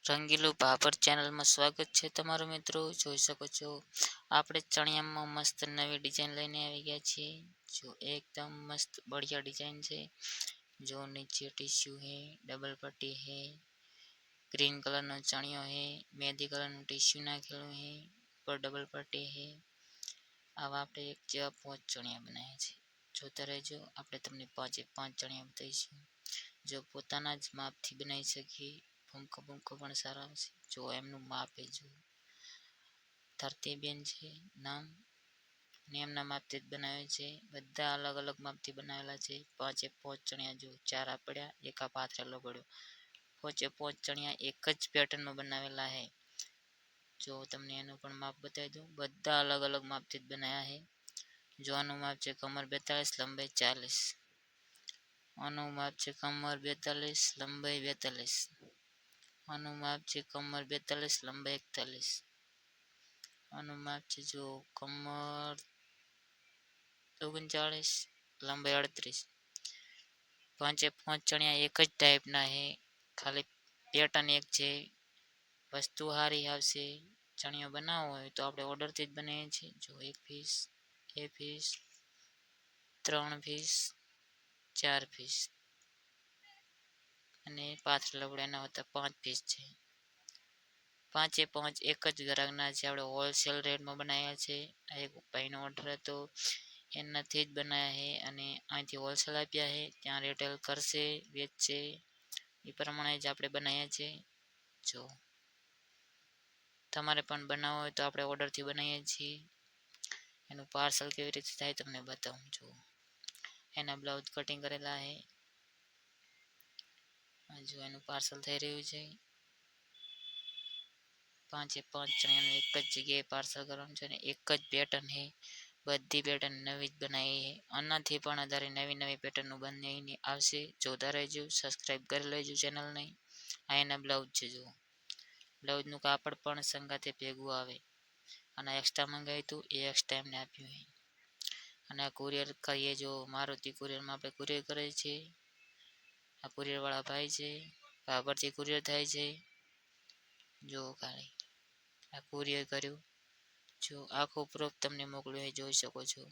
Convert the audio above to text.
રંગીલું ભાભર ચેનલમાં સ્વાગત છે તમારું મિત્રો. જોઈ શકો છો આપણે ચણિયામાં મસ્ત નવી ડિઝાઇન લઈને આવી ગયા છીએ. જો એકદમ મસ્ત बढ़िया डिजाइन છે. जो नीचे टिश्यू है, डबल पट्टी है, ग्रीन कलर નો ચણિયો है, मेहंदी कलर નું टिश्यू નાખેલું है, ઉપર ડબલ પટ્ટી है. આવા આપણે એક જેવા 5 ચણિયા બનાવ્યા છે. જોતા રહેજો, આપણે તમને 5 ચણિયા બતાવીશું. જો પોતાના જ માપથી બનાવી શકીએ. ભૂમકો પણ સારા આવશે. જો એમનું માપ એ જો ધરતીબેન છે નામ, અને એમના માપથી જ બનાવે છે. બધા અલગ અલગ માપથી બનાવેલા છે. 5 ચણિયા જો 4 આ પડ્યા, એક આ પાથરેલો પડ્યો. 5 ચણિયા એક જ પેટર્નમાં બનાવેલા છે. જો તમને એનું પણ માપ બતાવી દઉં. બધા અલગ અલગ માપથી જ બનાવ્યા છે. જો આનું માપ છે કમર 42, લંબાઈ 40. આનું માપ છે કમર 42, લંબાઈ 42. આનું માપ છે કમર 42, લંબાઈ 41. આનું માપ છે જો કમર 39, લંબાઈ 38. 5 ચણિયા એક જ ટાઈપના છે, ખાલી પેટર્ન એક છે. વસ્તુ સારી આવશે. ચણિયો બનાવવો હોય તો આપણે ઓર્ડરથી જ બનાવીએ છીએ. જો 1 પીસ, 2 પીસ, 3 પીસ, 4 પીસ અને પાથરેલા પડ્યા એના હોતા 5 પીસ છે. 5 એક જ ગ્રાહકના છે. આપણે હોલસેલ રેટમાં બનાવ્યા છે. આ એક ભાઈનો ઓર્ડર હતો, એનાથી જ બનાવ્યા છે અને અહીંથી હોલસેલ આપ્યા છે. ત્યાં રિટેલ કરશે, વેચશે, એ પ્રમાણે જ આપણે બનાવ્યા છે. જો તમારે પણ બનાવવો હોય તો આપણે ઓર્ડરથી બનાવીએ છીએ. એનું પાર્સલ કેવી રીતે થાય તમને બતાવું. જો એના બ્લાઉઝ કટિંગ કરેલા છે. જો એનું પાર્સલ થઈ રહ્યું છે. 5 ચણિયાનું એક જ જગ્યાએ પાર્સલ કરવાનું છે અને એક જ પેટર્ન છે. બધી પેટર્ન નવી જ બનાવી છે. આનાથી પણ વધારે નવી નવી પેટર્નનું બનાવીને આવશે. જોતા રહેજો, સબસ્ક્રાઈબ કરી લેજો ચેનલને. આ એના બ્લાઉઝ છે. જો બ્લાઉઝનું કાપડ પણ સંગાતે ભેગું આવે. અને એક્સ્ટ્રા મંગાવ્યું હતું એ એક્સ્ટ્રા એમને આપ્યું છે. અને આ કુરિયર કરીએ, જો મારુતિ કુરિયરમાં આપણે કુરિયર કરીએ છીએ. આ કુરિયરવાળા ભાઈ છે, ભાભરથી કુરિયર થાય છે. જો ખાલી આ કુરિયર કર્યું. જો આખું પ્રૂફ તમને મોકલ્યું એ જોઈ શકો છો.